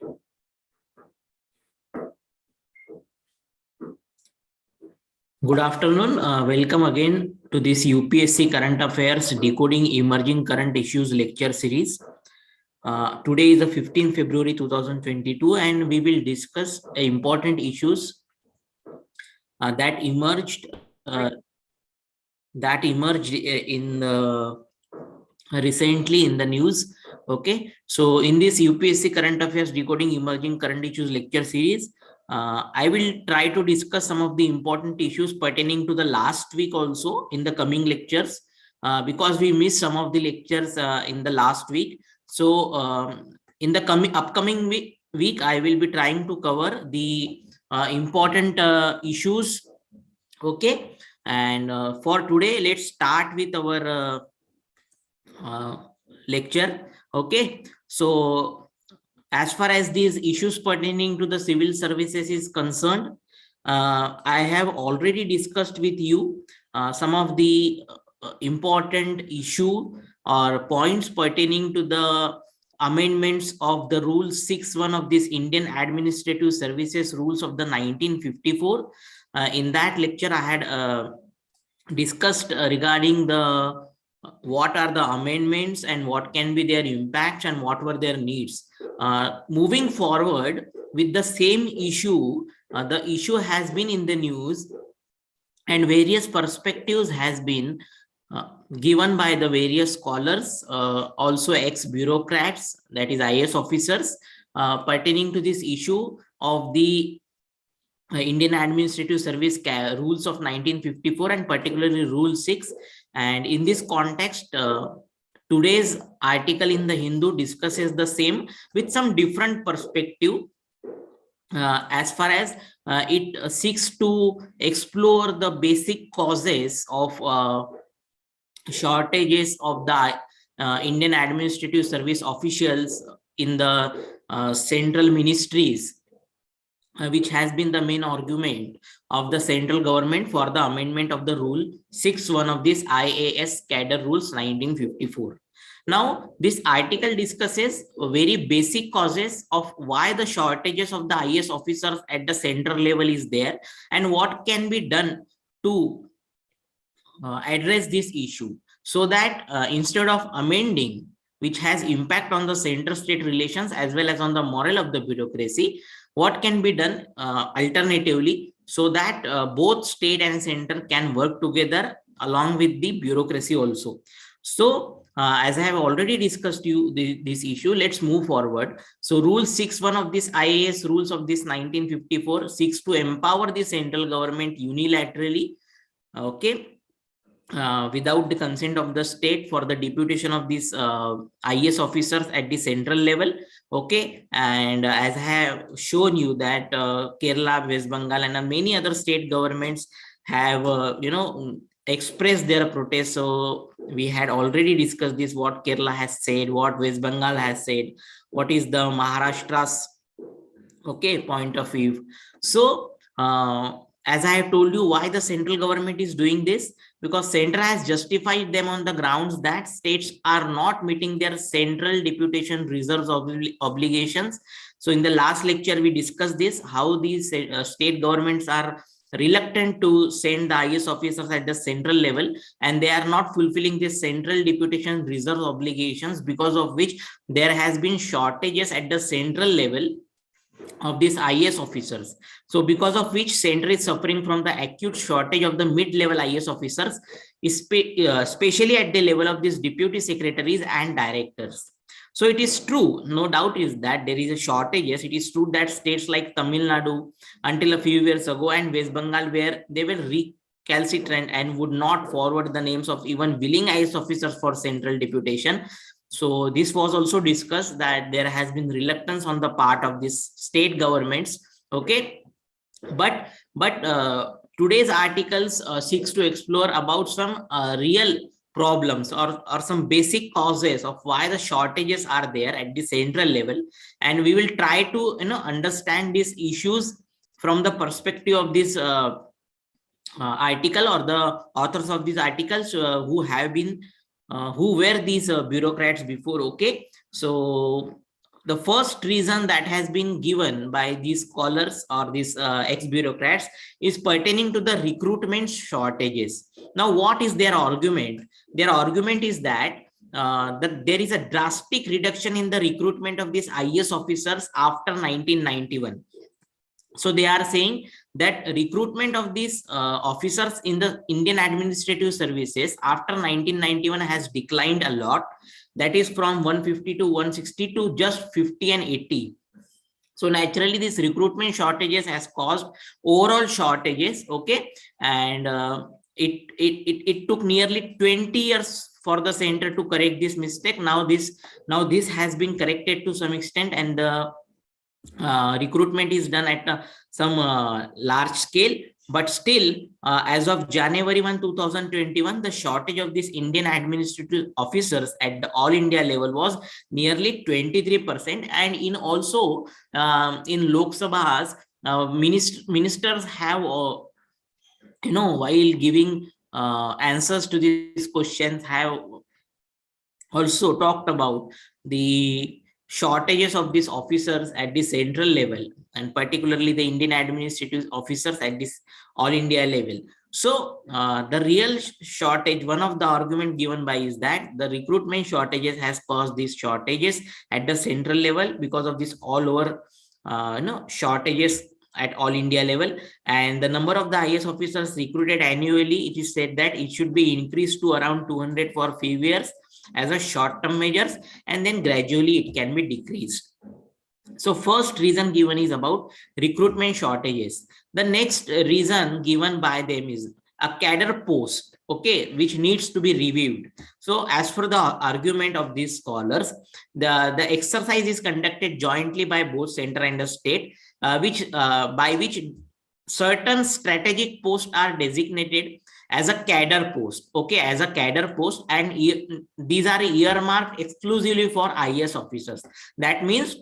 Good afternoon. Welcome again to this UPSC Current Affairs Decoding Emerging Current Issues lecture series. Today is the 15th February 2022, and we will discuss important issues that emerged recently in the news. Okay, so in this UPSC Current Affairs Decoding Emerging Current Issues lecture series, I will try to discuss some of the important issues pertaining to the last week also in the coming lectures, because we missed some of the lectures in the last week. So in the upcoming week, I will be trying to cover the important issues. Okay, and for today, let's start with our lecture. Okay, so as far as these issues pertaining to the civil services is concerned, I have already discussed with you some of the important issue or points pertaining to the amendments of the Rule 6.1 of this Indian Administrative Services Rules of the 1954. In that lecture, I had discussed regarding the what are the amendments and what can be their impacts and what were their needs. Moving forward with the same issue, the issue has been in the news and various perspectives has been given by the various scholars, also ex-bureaucrats, that is IAS officers, pertaining to this issue of the Indian Administrative Service Rules of 1954 and particularly Rule 6. And in this context, today's article in the Hindu discusses the same with some different perspective, as far as it seeks to explore the basic causes of shortages of the Indian Administrative Service officials in the central ministries, which has been the main argument of the central government for the amendment of the Rule 6.1 of this IAS Cadre Rules 1954. Now, this article discusses very basic causes of why the shortages of the IAS officers at the central level is there and what can be done to address this issue, so that instead of amending, which has impact on the center-state relations as well as on the morale of the bureaucracy, what can be done alternatively, so that both state and center can work together along with the bureaucracy also. So as I have already discussed this issue, let's move forward. So Rule 6.1 of this IAS rules of this 1954 seeks to empower the central government unilaterally, okay, without the consent of the state for the deputation of these IAS officers at the central level. Okay, and as I have shown you that Kerala, West Bengal, and many other state governments have expressed their protest. So we had already discussed this, what Kerala has said, what West Bengal has said, what is the Maharashtra's point of view. So as I have told you, why the central government is doing this, because center has justified them on the grounds that states are not meeting their central deputation reserves obligations. So in the last lecture, we discussed this, how these state governments are reluctant to send the IAS officers at the central level, and they are not fulfilling this central deputation reserve obligations, because of which there has been shortages at the central level of these IAS officers. So because of which center is suffering from the acute shortage of the mid-level IAS officers, especially at the level of these deputy secretaries and directors. So it is true, no doubt is that there is a shortage. Yes, it is true that states like Tamil Nadu until a few years ago and West Bengal, where they were recalcitrant and would not forward the names of even willing IAS officers for central deputation. So this was also discussed, that there has been reluctance on the part of these state governments. Okay, but today's articles seeks to explore about some real problems or some basic causes of why the shortages are there at the central level, and we will try to understand these issues from the perspective of this article or the authors of these articles who have been who were these bureaucrats before. Okay, so the first reason that has been given by these scholars or these ex-bureaucrats is pertaining to the recruitment shortages. Now, what is their argument? Their argument is that there is a drastic reduction in the recruitment of these IAS officers after 1991. So they are saying that recruitment of these officers in the Indian administrative services after 1991 has declined a lot. That is from 150 to 160 to just 50 and 80. So naturally, this recruitment shortages has caused overall shortages. Okay, and it took nearly 20 years for the center to correct this mistake. Now this has been corrected to some extent, and the recruitment is done at some large scale. But still, as of January 1, 2021, the shortage of these Indian administrative officers at the all India level was nearly 23%. And in also in Lok Sabhas, ministers have, while giving answers to these questions, have also talked about the shortages of these officers at the central level, and particularly the Indian administrative officers at this all India level. So the real shortage, one of the argument given by is that the recruitment shortages has caused these shortages at the central level because of this all over shortages at all India level. And the number of the IAS officers recruited annually, it is said that it should be increased to around 200 for few years as a short-term measures, and then gradually it can be decreased. So first reason given is about recruitment shortages. The next reason given by them is a cadre post, okay, which needs to be reviewed. So as for the argument of these scholars, the exercise is conducted jointly by both center and the state, by which certain strategic posts are designated as a cadre post, okay, as a cadre post, and these are earmarked exclusively for IAS officers. That means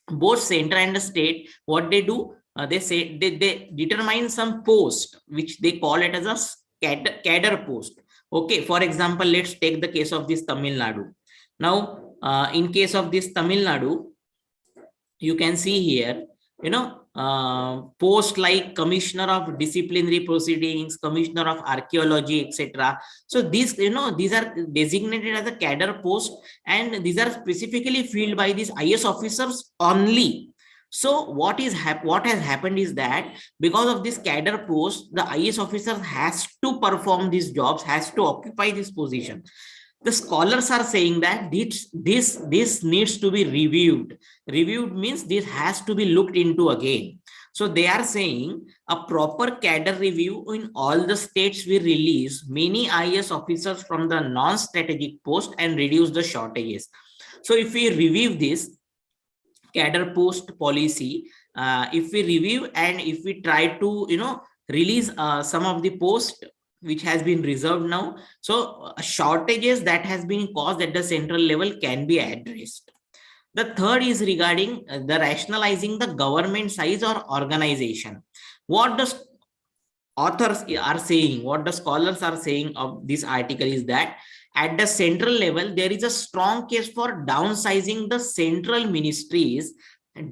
both center and the state, what they do, they say they determine some post which they call it as a cadre post. Okay, for example, let's take the case of this Tamil Nadu. Now, in case of this Tamil Nadu, you can see here, post like Commissioner of Disciplinary Proceedings, Commissioner of Archaeology, etc. So these are designated as a cadre post, and these are specifically filled by these IAS officers only. So what has happened is that because of this cadre post, the IAS officer has to perform these jobs, has to occupy this position. The scholars are saying that this needs to be reviewed. Reviewed means this has to be looked into again. So they are saying a proper cadre review in all the states will release many IAS officers from the non-strategic post and reduce the shortages. So if we review this cadre post policy, if we review and if we try to release some of the posts which has been reserved now, so shortages that has been caused at the central level can be addressed. The third is regarding the rationalizing the government size or organization. What the authors are saying, what the scholars are saying of this article is that at the central level, there is a strong case for downsizing the central ministries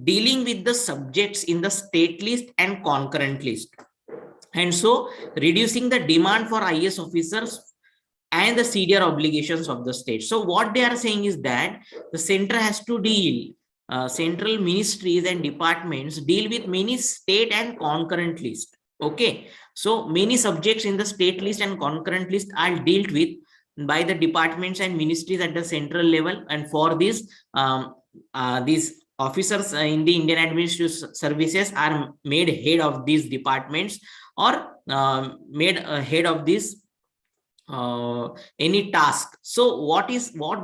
dealing with the subjects in the state list and concurrent list, and so reducing the demand for IAS officers and the CDR obligations of the state. So what they are saying is that the center has to deal, central ministries and departments deal with many state and concurrent list. Okay, so many subjects in the state list and concurrent list are dealt with by the departments and ministries at the central level, and for this these officers in the Indian administrative services are made head of these departments or made head of this any task. So what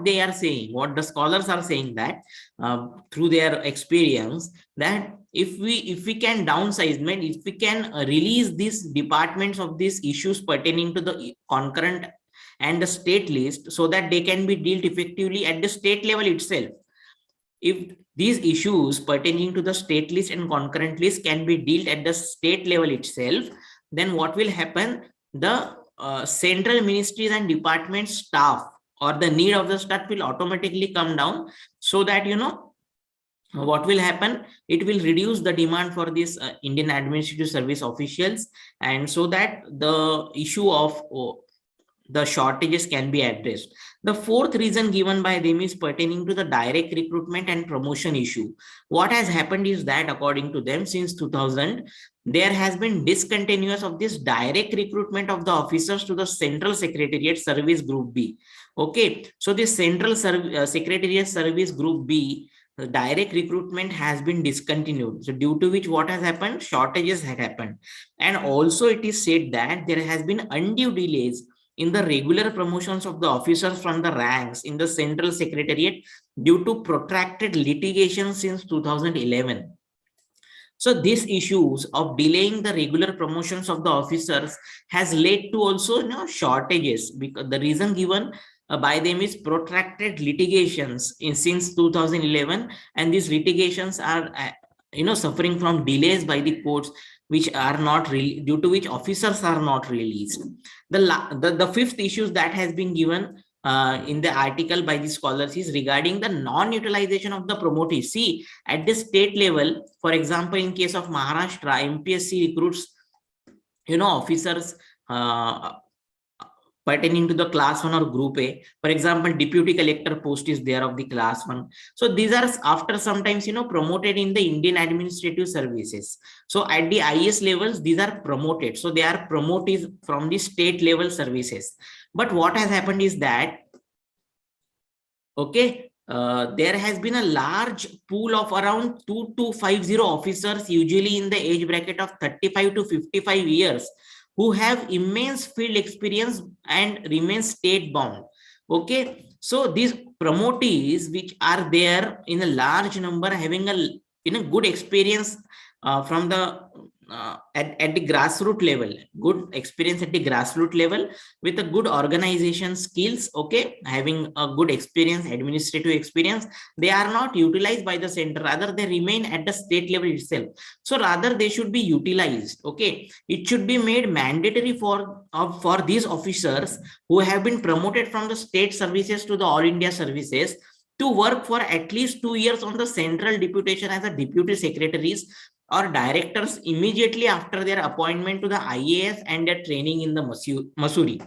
they are saying, what the scholars are saying, that through their experience, that if we can downsize, if we can release these departments of these issues pertaining to the concurrent and the state list, so that they can be dealt effectively at the state level itself. If these issues pertaining to the state list and concurrent list can be dealt at the state level itself, then what will happen? The central ministries and department staff or the need of the staff will automatically come down, so that what will happen? It will reduce the demand for this Indian administrative service officials, and so that the issue of the shortages can be addressed. The fourth reason given by them is pertaining to the direct recruitment and promotion issue. What has happened is that according to them, since 2000, there has been discontinuous of this direct recruitment of the officers to the Central Secretariat Service Group B. Okay, so this Secretariat Service Group B, the direct recruitment has been discontinued. So due to which what has happened? Shortages had happened. And also it is said that there has been undue delays in the regular promotions of the officers from the ranks in the Central Secretariat due to protracted litigation since 2011. So these issues of delaying the regular promotions of the officers has led to also shortages, because the reason given by them is protracted litigations since 2011, and these litigations are suffering from delays by the courts, which are not really, due to which officers are not released. The fifth issue that has been given in the article by the scholars is regarding the non-utilization of the promotees. See, at the state level, for example, in case of Maharashtra, MPSC recruits officers pertaining to the class 1 or group A. For example, deputy collector post is there of the class 1. So these are after sometimes promoted in the Indian administrative services. So at the IS levels, these are promoted. So they are promotees from the state level services. But what has happened is that, okay, there has been a large pool of around 2250 officers, usually in the age bracket of 35 to 55 years, who have immense field experience and remain state bound. Okay, so these promotees which are there in a large number, having a good experience from the at the grassroots level, good experience at the grassroots level with a good organization skills, okay, having a good experience, administrative experience, they are not utilized by the center, rather they remain at the state level itself. So rather they should be utilized. Okay, it should be made mandatory for these officers who have been promoted from the state services to the All India services to work for at least 2 years on the central deputation as a deputy secretaries or directors immediately after their appointment to the IAS and their training in the Missouri.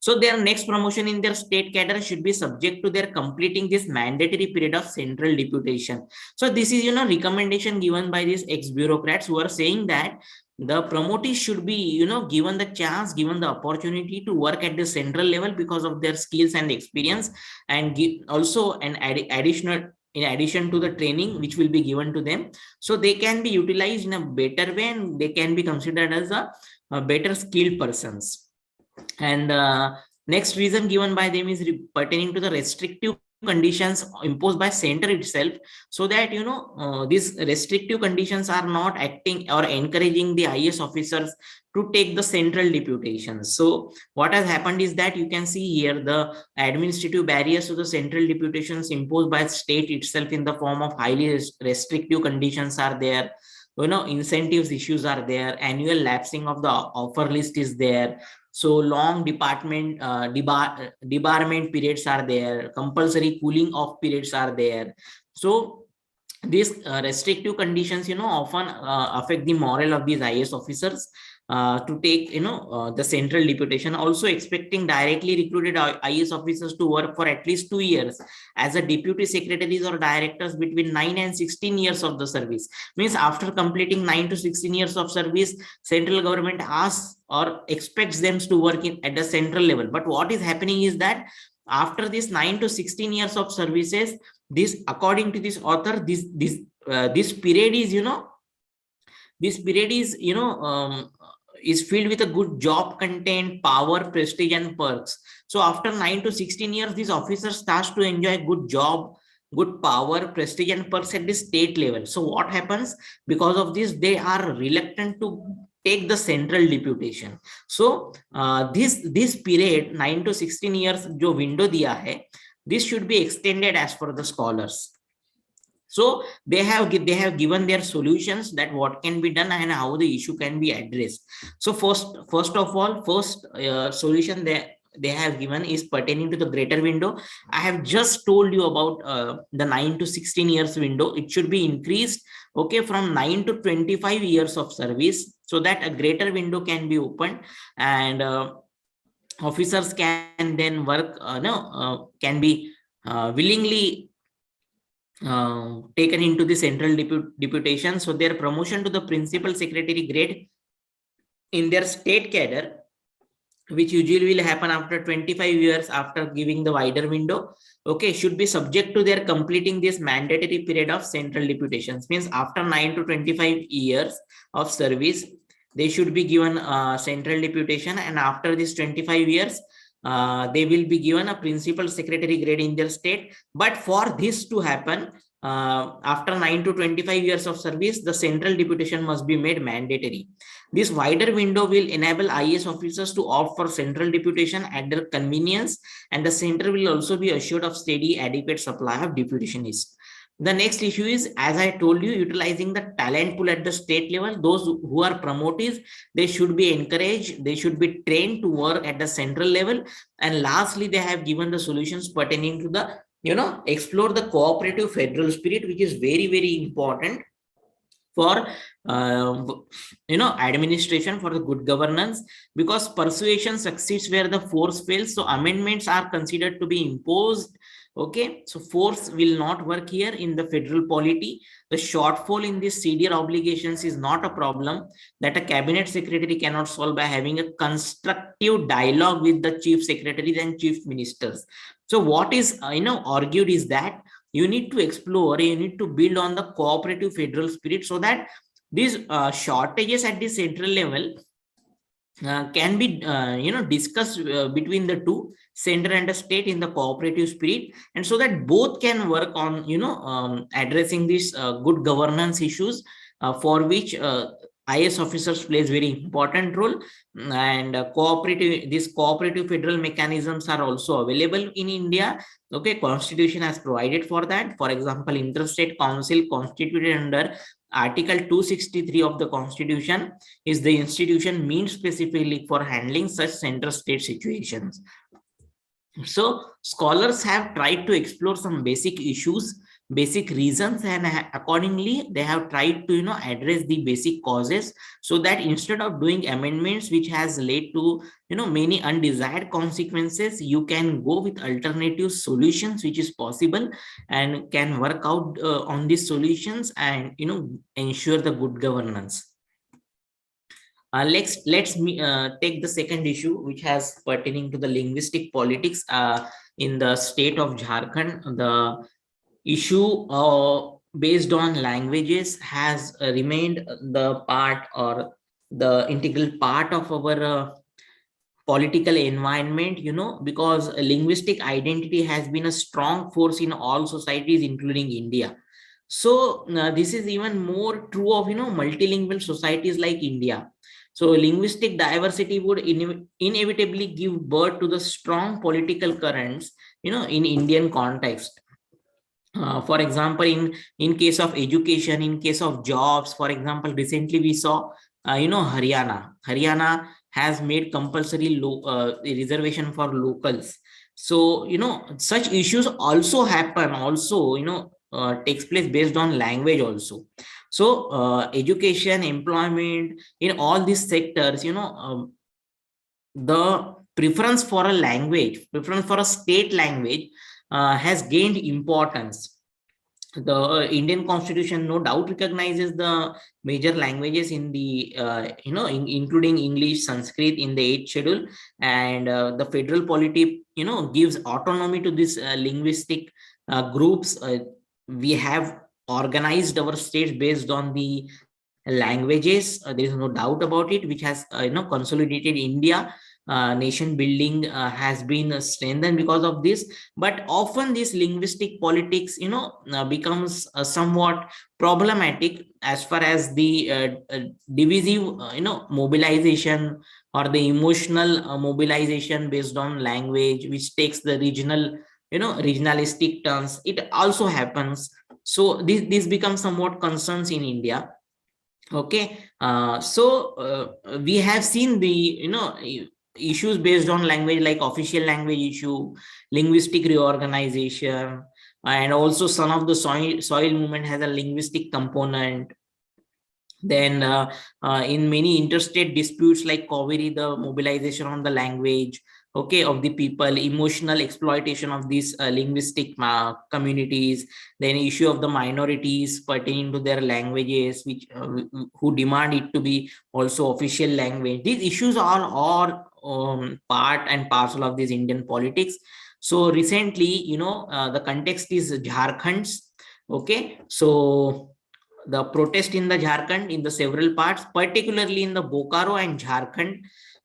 So their next promotion in their state cadre should be subject to their completing this mandatory period of central deputation. So this is recommendation given by these ex-bureaucrats who are saying that the promotees should be given the chance, given the opportunity to work at the central level because of their skills and experience, and also an additional, in addition to the training which will be given to them, so they can be utilized in a better way and they can be considered as a better skilled persons. And next reason given by them is pertaining to the restrictive conditions imposed by center itself, so that these restrictive conditions are not acting or encouraging the IS officers to take the central deputations. So what has happened is that you can see here the administrative barriers to the central deputations imposed by state itself in the form of highly restrictive conditions are there. Incentives issues are there, annual lapsing of the offer list is there, so long debarment periods are there, compulsory cooling off periods are there. So these restrictive conditions often affect the morale of these IS officers to take the central deputation. Also expecting directly recruited IS officers to work for at least 2 years as a deputy secretaries or directors between 9 and 16 years of the service, means after completing 9 to 16 years of service, central government asks or expects them to work at the central level. But what is happening is that after this 9 to 16 years of services, this, according to this author, this period is filled with a good job content, power, prestige, and perks. So after 9 to 16 years, these officers starts to enjoy good job, good power, prestige, and perks at the state level. So what happens? Because of this, they are reluctant to take the central deputation. So this period 9 to 16 years जो window दिया है, this should be extended as per the scholars. So they have given their solutions that what can be done and how the issue can be addressed. So first of all, solution they have given is pertaining to the greater window. I have just told you about the 9 to 16 years window. It should be increased, okay, from 9 to 25 years of service, so that a greater window can be opened, and officers can then work, can be willingly taken into the central deputation. So their promotion to the principal secretary grade in their state cadre, which usually will happen after 25 years after giving the wider window, okay, should be subject to their completing this mandatory period of central deputations. Means after 9 to 25 years of service, they should be given central deputation, and after this 25 years, they will be given a principal secretary grade in their state. But for this to happen, after 9 to 25 years of service, the central deputation must be made mandatory. This wider window will enable IAS officers to opt for central deputation at their convenience, and the center will also be assured of steady, adequate supply of deputationists. The next issue is, as I told you, utilizing the talent pool at the state level. Those who are promotees, they should be encouraged, they should be trained to work at the central level. And lastly, they have given the solutions pertaining to the, explore the cooperative federal spirit, which is very, very important for administration, for the good governance, because persuasion succeeds where the force fails. So amendments are considered to be imposed. Okay, so force will not work here in the federal polity. The shortfall in these CDR obligations is not a problem that a cabinet secretary cannot solve by having a constructive dialogue with the chief secretaries and chief ministers. So what is argued is that you need to explore, you need to build on the cooperative federal spirit, so that these shortages at the central level can be discussed between the two, center and the state, in the cooperative spirit, and so that both can work on addressing these good governance issues, for which IS officers plays very important role. And these cooperative federal mechanisms are also available in India. Okay, constitution has provided for that. For example, interstate council, constituted under Article 263 of the Constitution, is the institution meant specifically for handling such center-state situations. So scholars have tried to explore some basic issues, basic reasons, and accordingly they have tried to address the basic causes, so that instead of doing amendments which has led to many undesired consequences, you can go with alternative solutions which is possible, and can work out on these solutions, and ensure the good governance. Let's take the second issue, which has pertaining to the linguistic politics in the state of Jharkhand. The issue based on languages has remained the part, or the integral part of our political environment, because linguistic identity has been a strong force in all societies, including India. So this is even more true of multilingual societies like India. So linguistic diversity would inevitably give birth to the strong political currents in Indian context. For example, in case of education, in case of jobs, for example, recently we saw Haryana has made compulsory reservation for locals. So such issues also happen, takes place based on language also. So education, employment, in all these sectors, the preference for a language, preference for a state language has gained importance. The Indian Constitution no doubt recognizes the major languages in the including English, Sanskrit in the 8th schedule, and the federal polity gives autonomy to these linguistic groups. We have organized our states based on the languages. There is no doubt about it, which has consolidated India. Nation building has been strengthened because of this. But often this linguistic politics becomes somewhat problematic as far as the divisive mobilization, or the emotional mobilization based on language, which takes the regional regionalistic turns. It also happens. So this becomes somewhat concerns in India. Okay, so we have seen the issues based on language, like official language issue, linguistic reorganization, and also Son of the Soil movement has a linguistic component. Then in many interstate disputes like Kaveri, the mobilization on the language, okay, of the people, emotional exploitation of these linguistic communities, then issue of the minorities pertaining to their languages, which who demand it to be also official language. These issues are all part and parcel of this Indian politics. So recently, the context is Jharkhand's, okay. So the protest in the Jharkhand in the several parts, particularly in the Bokaro and Jharkhand,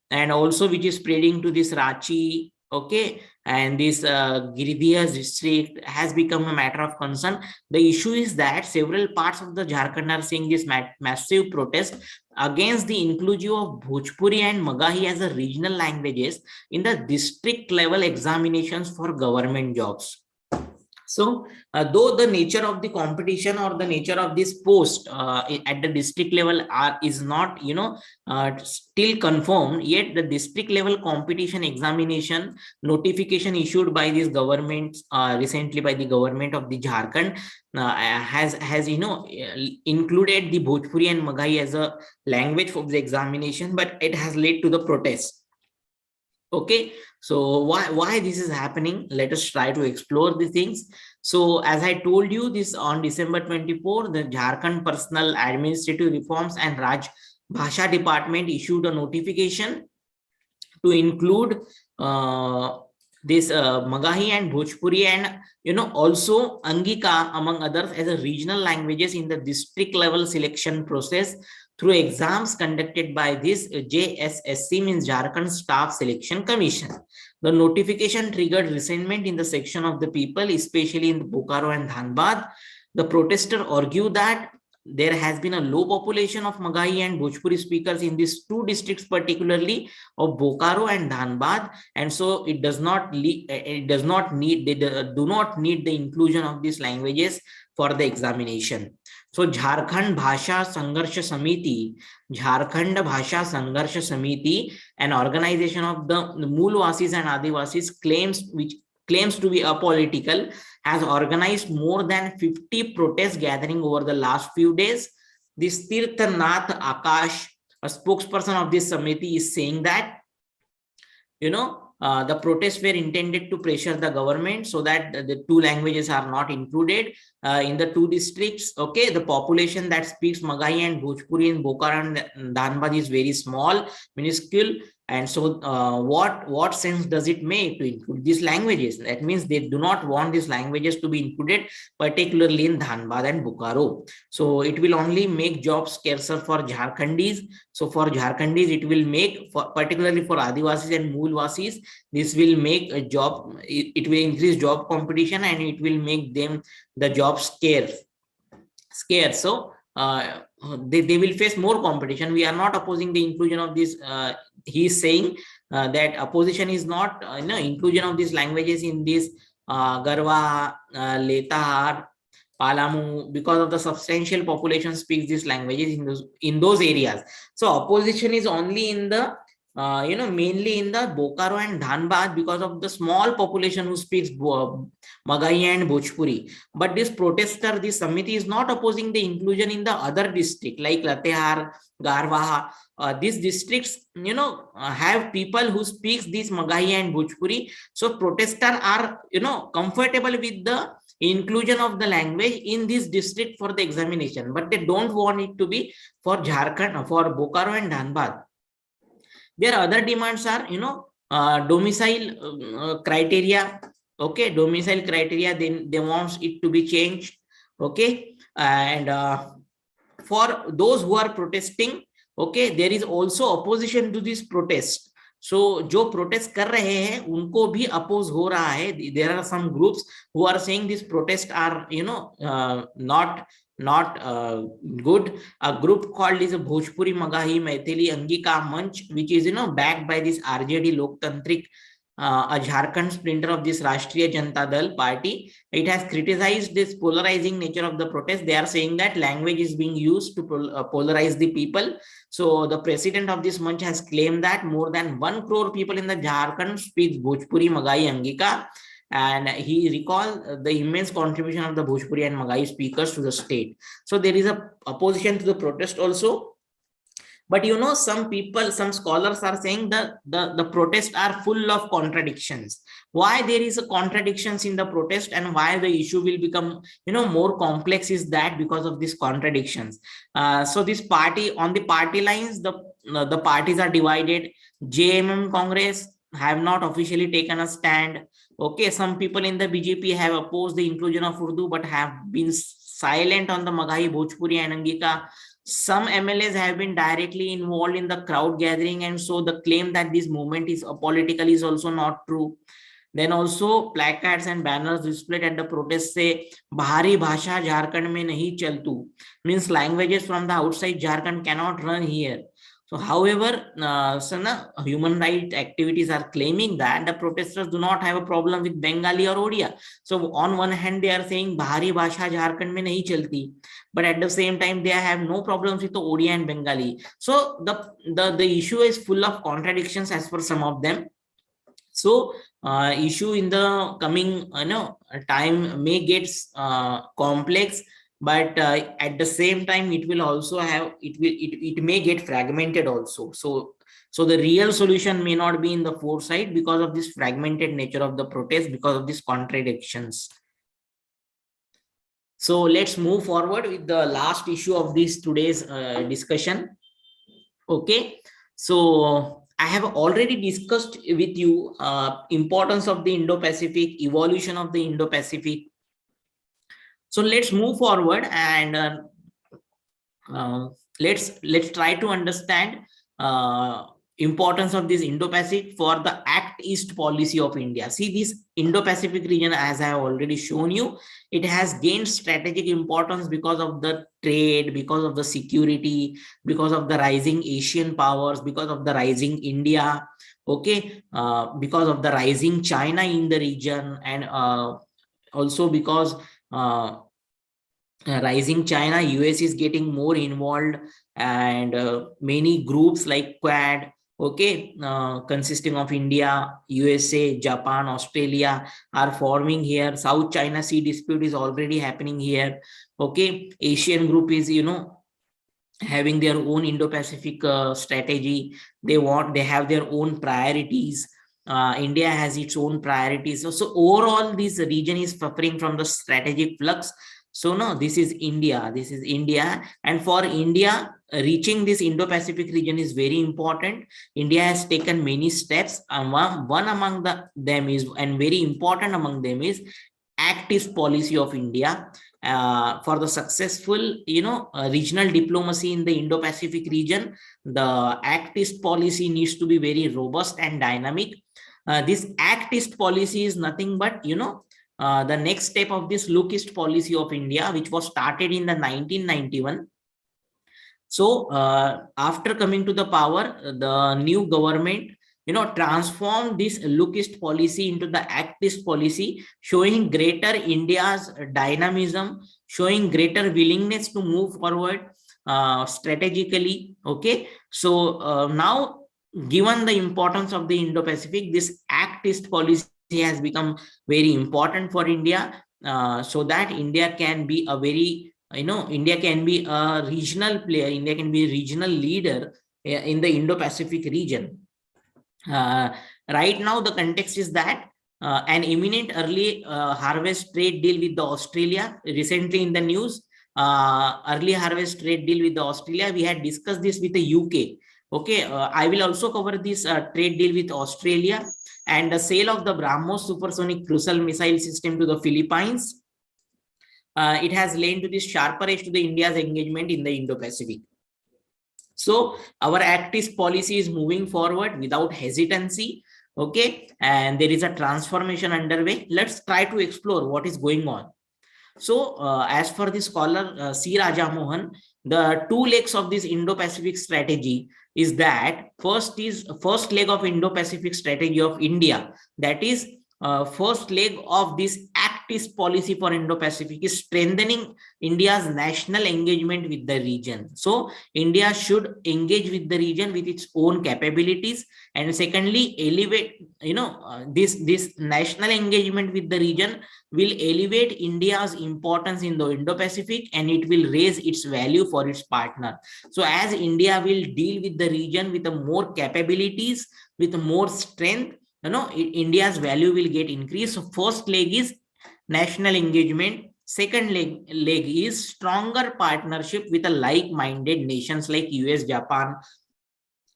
and also which is spreading to this Ranchi, okay, and this Giridihar district has become a matter of concern. The issue is that several parts of the Jharkhand are seeing this massive protest against the inclusion of Bhojpuri and Magahi as a regional languages in the district level examinations for government jobs. So, though the nature of the competition or the nature of this post at the district level is not, still confirmed, yet the district level competition examination notification issued by this government recently by the government of the Jharkhand has included the Bhojpuri and Magahi as a language for the examination, but it has led to the protest. Okay, so why this is happening? Let us try to explore the things. So as I told you, this on December 24, the Jharkhand Personal Administrative Reforms and Raj Bhasha Department issued a notification to include this Magahi and Bhojpuri and also Angika among others as a regional languages in the district level selection process through exams conducted by this JSSC, means Jharkhand Staff Selection Commission. The notification triggered resentment in the section of the people, especially in Bokaro and Dhanbad. The protester argued that there has been a low population of Magahi and Bhojpuri speakers in these two districts, particularly of Bokaro and Dhanbad, and so it does not need they do not need the inclusion of these languages for the examination. So Jharkhand Bhasha Sangharsha Samiti, an organization of the Moolwasis and Adivasis claims to be apolitical, has organized more than 50 protest gatherings over the last few days. This Tirthanath Akash, a spokesperson of this Samiti, is saying that the protests were intended to pressure the government so that the two languages are not included in the two districts. Okay, the population that speaks Magahi and Bhojpuri in Bokaro and Dhanbad is very small, minuscule. And so what sense does it make to include these languages? That means they do not want these languages to be included, particularly in Dhanbad and Bokaro. So it will only make jobs scarcer for Jharkhandis. So for Jharkhandis, it will make, particularly for Adivasis and Moolwasis, this will make a job, it will increase job competition and it will make them the job scarce. So they will face more competition. We are not opposing the inclusion of this. He is saying that opposition is not inclusion of these languages in this Garwa, Letahar, Palamu, because of the substantial population speaks these languages in those areas. So opposition is only in the mainly in the Bokaro and Dhanbad because of the small population who speaks Magahi and Bhojpuri. But this protester, this Samiti, is not opposing the inclusion in the other district like Latehar, Garwa. These districts, have people who speaks this Magahi and Bhojpuri. So protesters are, comfortable with the inclusion of the language in this district for the examination, but they don't want it to be for Jharkhand, for Bokaro and Dhanbad. Their other demands are, domicile criteria. Okay, domicile criteria, they want it to be changed. Okay, and for those who are protesting, okay, there is also opposition to this protest. So जो protest कर रहे हैं उनको भी oppose हो रहा है. There are some groups who are saying these protests are not good. A group called is a Bhojpuri Magahi Maithili Angika Manch, which is backed by this RJD Loktantrik a Jharkhand splinter of this Rashtriya Janata Dal party, it has criticized this polarizing nature of the protest. They are saying that language is being used to polarize the people. So the president of this munch has claimed that more than 1 crore people in the Jharkhand speak Bhojpuri, Magai, Angika, and he recalled the immense contribution of the Bhojpuri and Magai speakers to the state. So there is a opposition to the protest also. But some people, some scholars are saying that the protests are full of contradictions. Why there is a contradictions in the protest and why the issue will become more complex is that because of these contradictions. So this party, on the party lines, the parties are divided. JMM Congress have not officially taken a stand. Okay, some people in the BJP have opposed the inclusion of Urdu but have been silent on the Maghai, Bhojpuri and Angika. Some MLAs have been directly involved in the crowd gathering, and so the claim that this movement is apolitical is also not true. Then also placards and banners displayed at the protest say Bahari Bhasha Jharkhand mein nahi chaltu, means languages from the outside Jharkhand cannot run here. So however, human rights activities are claiming that the protesters do not have a problem with Bengali or Odia. So on one hand, they are saying Bahari Bhasha Jharkhand mein nahi chalti, but at the same time, they have no problems with the Odia and Bengali. So the issue is full of contradictions as per some of them. So issue in the coming time may get complex, but at the same time it will also have it may get fragmented also. So the real solution may not be in the foresight because of this fragmented nature of the protest, because of these contradictions. So let's move forward with the last issue of this today's discussion. Okay, so I have already discussed with you importance of the Indo-Pacific, evolution of the Indo-Pacific. So let's move forward and let's try to understand importance of this Indo-Pacific for the Act East policy of India. See, this Indo-Pacific region, as I have already shown you, it has gained strategic importance because of the trade, because of the security, because of the rising Asian powers, because of the rising India, okay, because of the rising China in the region, and also because rising China, US is getting more involved, and many groups like Quad, okay, consisting of India, USA, Japan, Australia are forming here. South China Sea dispute is already happening here. Okay, Asian group is having their own Indo-Pacific strategy. They have their own priorities. India has its own priorities. So overall, this region is suffering from the strategic flux. So no, this is India, and for India, reaching this Indo-Pacific region is very important. India has taken many steps, and one among them is, and very important among them is, Act East policy of India. For the successful regional diplomacy in the Indo-Pacific region, the Act East policy needs to be very robust and dynamic. This Act East policy is nothing but the next step of this Look East policy of India, which was started in the 1991. So after coming to the power, the new government transformed this Look East policy into the Act East policy, showing greater India's dynamism, showing greater willingness to move forward strategically. Okay, so now, given the importance of the Indo-Pacific, this Act East policy has become very important for India, so that India can be a very India can be a regional player. India can be a regional leader in the Indo-Pacific region. Right now, the context is that an imminent early harvest trade deal with the Australia, recently in the news, early harvest trade deal with the Australia. We had discussed this with the UK. Okay, I will also cover this trade deal with Australia, and the sale of the BrahMos supersonic cruise missile system to the Philippines. It has led to this sharper edge to the India's engagement in the Indo-Pacific. So our Act East policy is moving forward without hesitancy. Okay, and there is a transformation underway. Let's try to explore what is going on. So as for the scholar C. Raja Mohan, the two legs of this Indo-Pacific strategy is that first leg of Indo-Pacific strategy of India, that is first leg of this Act-East policy for Indo-Pacific is strengthening India's national engagement with the region. So India should engage with the region with its own capabilities, and secondly elevate, this national engagement with the region will elevate India's importance in the Indo-Pacific, and it will raise its value for its partner. So as India will deal with the region with more capabilities, with more strength, India's value will get increased. So first leg is national engagement. Second leg is stronger partnership with a like-minded nations like US, Japan,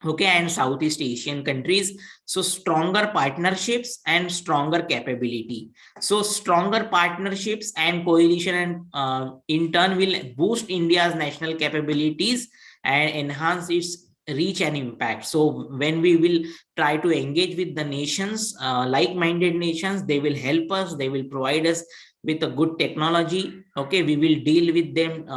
okay, and Southeast Asian countries. So stronger partnerships and stronger capability. So stronger partnerships and coalition, and in turn will boost India's national capabilities and enhance its reach and impact. So when we will try to engage with the nations, like-minded nations, they will help us, they will provide us with a good technology. Okay, we will deal with them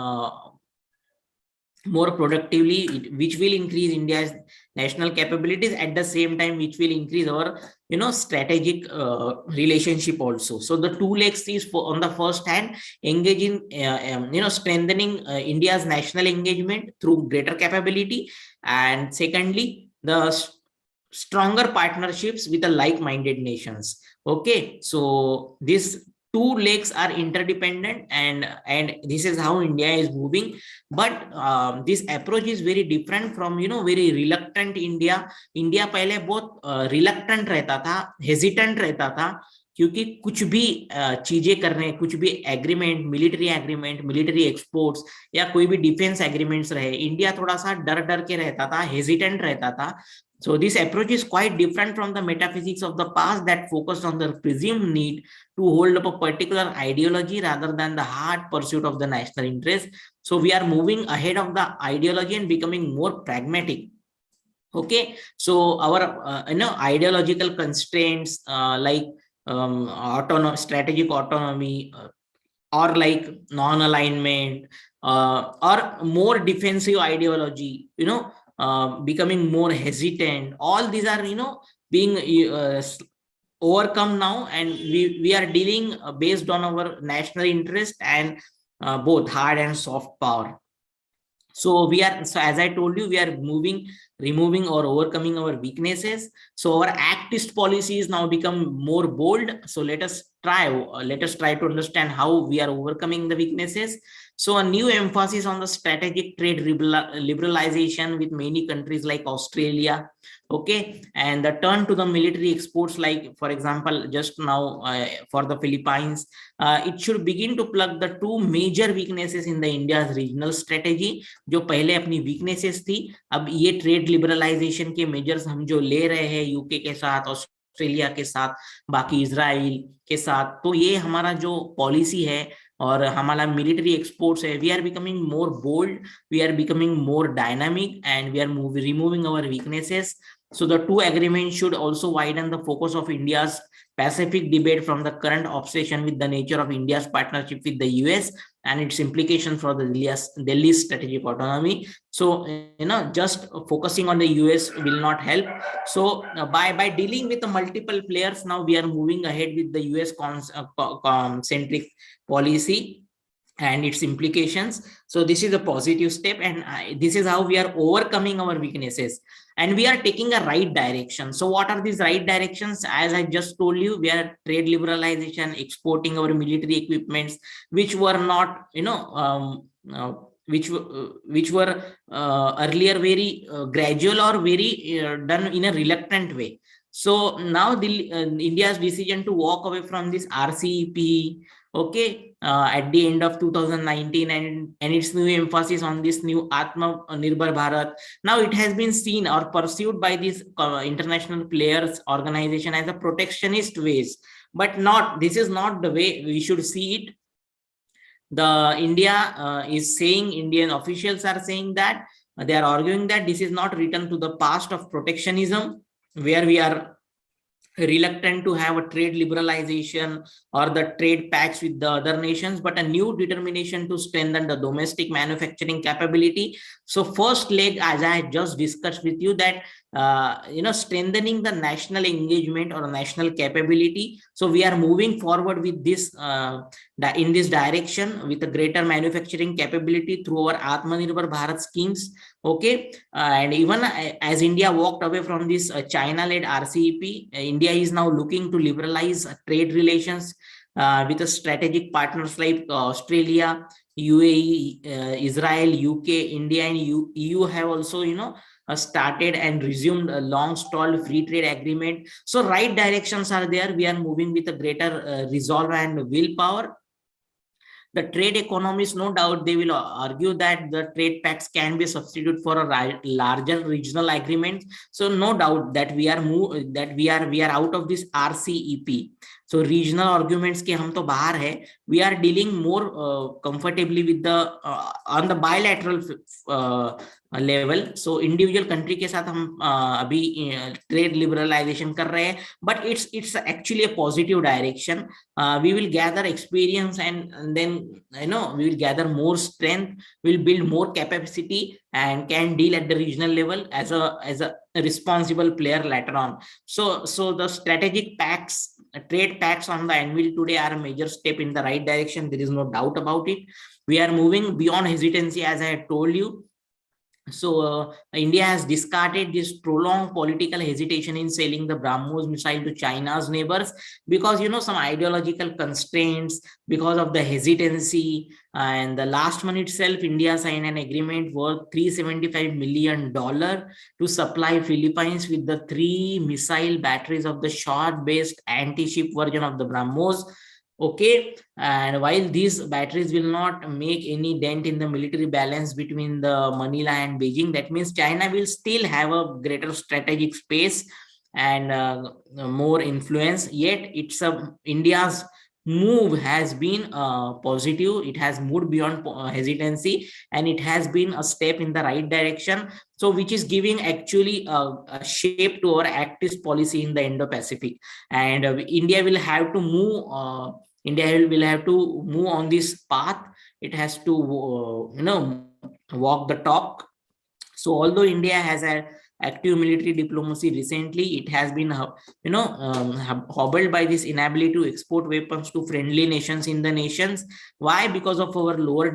more productively, which will increase India's national capabilities, at the same time which will increase our strategic relationship also. So the two legs is for, on the first hand, engaging strengthening India's national engagement through greater capability, and secondly the stronger partnerships with the like-minded nations. Okay, so this two legs are interdependent, and this is how India is moving. But this approach is very different from very reluctant India पहले बहुत reluctant रहता था, hesitant रहता था, क्योंकि कुछ भी चीजें करने, कुछ भी एग्रीमेंट, मिलिट्री एक्सपोर्ट्स या कोई भी डिफेंस एग्रीमेंट्स रहे, इंडिया थोड़ा सा डर के रहता था, हेजिटेंट रहता था. So this approach is quite different from the metaphysics of the past that focused on the presumed need to hold up a particular ideology rather than the hard pursuit of the national interest. So we are moving ahead of the ideology and becoming more pragmatic. Okay, so our ideological constraints like strategic autonomy, or like non-alignment, or more defensive ideology, becoming more hesitant, all these are being overcome now, and we are dealing based on our national interest and both hard and soft power. So as I told you, we are removing or overcoming our weaknesses. So our activist policies now become more bold. So let us try to understand how we are overcoming the weaknesses. So a new emphasis on the strategic trade liberalization with many countries like Australia. Okay, and the turn to the military exports, like for example just now for the Philippines, it should begin to plug the two major weaknesses in the India's regional strategy. जो पहले अपनी weaknesses थी, अब ये trade liberalisation के measures हम जो ले रहे हैं यूके के साथ, ऑस्ट्रेलिया के साथ, बाकी इजराइल के साथ, तो ये हमारा जो पॉलिसी है और हमारा मिलिट्री एक्सपोर्ट्स है, we are becoming more bold, we are becoming more dynamic, and we are removing our weaknesses. So the two agreements should also widen the focus of India's Pacific debate from the current obsession with the nature of India's partnership with the US and its implications for the Delhi's strategic autonomy. So just focusing on the US will not help. So by dealing with the multiple players, now we are moving ahead with the US centric policy and its implications. So this is a positive step, and this is how we are overcoming our weaknesses, and we are taking a right direction. So what are these right directions? As I just told you, we are trade liberalization, exporting our military equipments, which were not which were earlier very gradual or very done in a reluctant way. So now India's decision to walk away from this RCEP, okay, at the end of 2019, and its new emphasis on this new Atma Nirbhar Bharat, now it has been seen or pursued by these international players organization as a protectionist ways, but this is not the way we should see it. The India is saying, Indian officials are saying that they are arguing that this is not return to the past of protectionism, where we are reluctant to have a trade liberalization or the trade pacts with the other nations, but a new determination to strengthen the domestic manufacturing capability. So first leg, as I just discussed with you, that strengthening the national engagement or national capability. So we are moving forward with this in this direction with a greater manufacturing capability through our Atmanirbhar Bharat schemes. Okay, and even as India walked away from this China-led RCEP, India is now looking to liberalize trade relations with a strategic partners like Australia, UAE, Israel, UK, India, and EU have also, started and resumed a long stalled free trade agreement. So right directions are there. We are moving with a greater resolve and willpower. The trade economists, no doubt, they will argue that the trade pacts can be substitute for a larger regional agreement. So no doubt that we are out of this RCEP. So regional arguments के हम तो बाहर है. We are dealing more comfortably with the on the bilateral level. So individual country के साथ हम अभी trade liberalisation कर रहे हैं, but it's actually a positive direction. We will gather experience, and then we will gather more strength, we'll build more capacity, and can deal at the regional level as a responsible player later on. So the strategic pacts, trade pacts on the anvil today are a major step in the right direction. There is no doubt about it. We are moving beyond hesitancy, as I had told you. So India has discarded this prolonged political hesitation in selling the BrahMos missile to China's neighbors, because some ideological constraints, because of the hesitancy. And the last month itself, India signed an agreement worth $375 million to supply Philippines with the 3 missile batteries of the short-based anti-ship version of the BrahMos. Okay, and while these batteries will not make any dent in the military balance between the Manila and Beijing, that means China will still have a greater strategic space and more influence. Yet India's move has been positive. It has moved beyond hesitancy, and it has been a step in the right direction. So which is giving actually a shape to our active policy in the Indo-Pacific. And India will have to move on this path. It has to walk the talk. So although India has an active military diplomacy recently, it has been hobbled by this inability to export weapons to friendly nations in the nations. Why? Because of our lower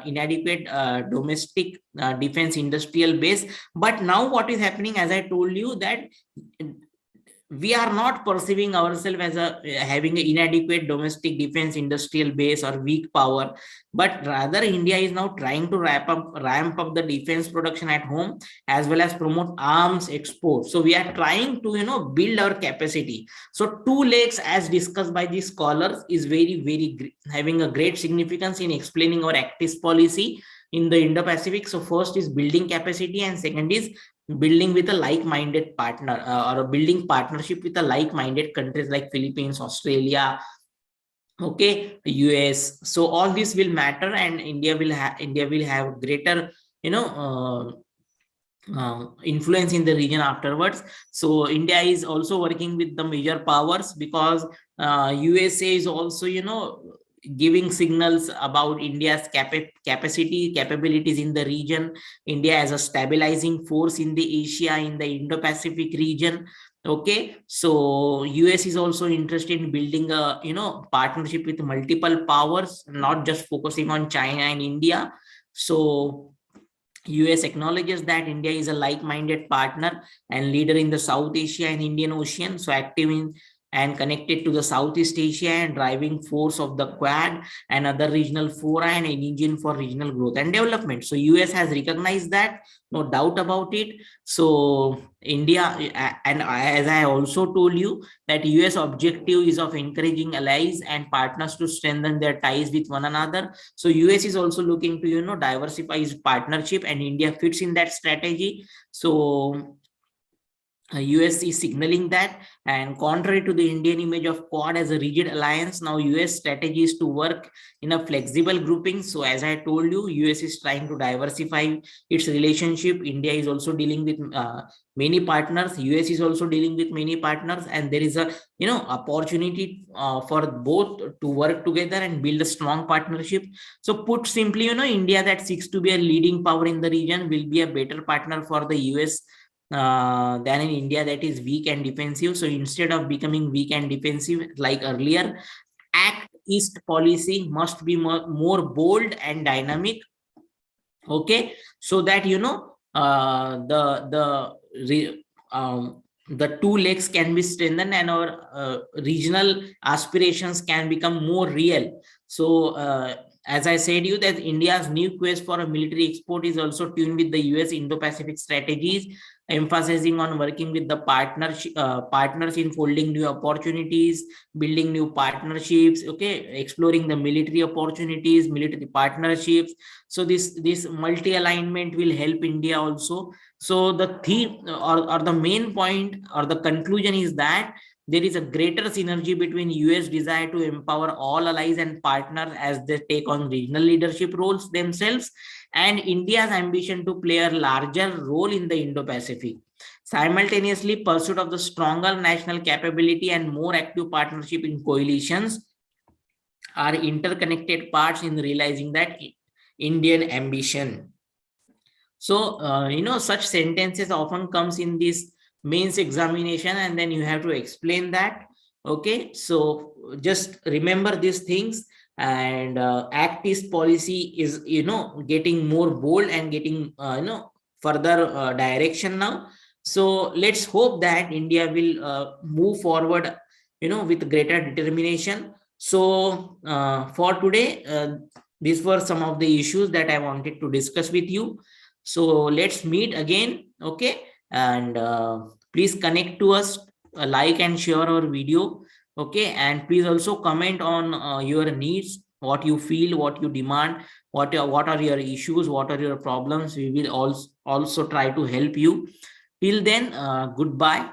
inadequate domestic defense industrial base. But now what is happening, as I told you, that we are not perceiving ourselves as having an inadequate domestic defense industrial base or weak power, but rather India is now trying to ramp up the defense production at home, as well as promote arms export. So we are trying to build our capacity. So 2 legs, as discussed by these scholars, is very having a great significance in explaining our active policy in the Indo-Pacific. So first is building capacity, and second is building with a like-minded partner or building partnership with a like-minded countries like Philippines, Australia, okay, US. So all this will matter, and India will have greater influence in the region afterwards. So India is also working with the major powers, because USA is also giving signals about India's capabilities in the region. India as a stabilizing force in the Asia, in the Indo-Pacific region. Okay, so US is also interested in building a partnership with multiple powers, not just focusing on China and India. So US acknowledges that India is a like-minded partner and leader in the South Asia and Indian Ocean, so active in and connected to the Southeast Asia and driving force of the Quad and other regional fora, and an engine for regional growth and development. So US has recognized that, no doubt about it. So India, and as I also told you, that US objective is of encouraging allies and partners to strengthen their ties with one another. So US is also looking to diversify its partnership, and India fits in that strategy. So US is signaling that, and contrary to the Indian image of Quad as a rigid alliance, now US strategy is to work in a flexible grouping. So as I told you, US is trying to diversify its relationship. India is also dealing with many partners. US is also dealing with many partners, and there is a opportunity for both to work together and build a strong partnership. So put simply, India that seeks to be a leading power in the region will be a better partner for the US than in India that is weak and defensive. So instead of becoming weak and defensive like earlier, Act East policy must be more bold and dynamic. Okay, so that the two legs can be strengthened, and our regional aspirations can become more real. So as I said you, that India's new quest for a military export is also tuned with the US Indo-Pacific strategies, emphasizing on working with the partners in folding new opportunities, building new partnerships, okay, exploring the military opportunities, military partnerships. So this multi alignment will help India also. So the theme, or the main point or the conclusion is that there is a greater synergy between US desire to empower all allies and partners as they take on regional leadership roles themselves, and India's ambition to play a larger role in the Indo-Pacific. Simultaneously, pursuit of the stronger national capability and more active partnership in coalitions are interconnected parts in realizing that Indian ambition. So, such sentences often comes in this mains examination, and then you have to explain that. Okay, so just remember these things, and Act East policy is, getting more bold and getting, further direction now. So let's hope that India will move forward, with greater determination. So for today, these were some of the issues that I wanted to discuss with you. So let's meet again. Okay, and please connect to us, like and share our video. Okay, and please also comment on your needs, what you feel, what you demand, what are your issues, what are your problems. We will also try to help you. Till then, goodbye.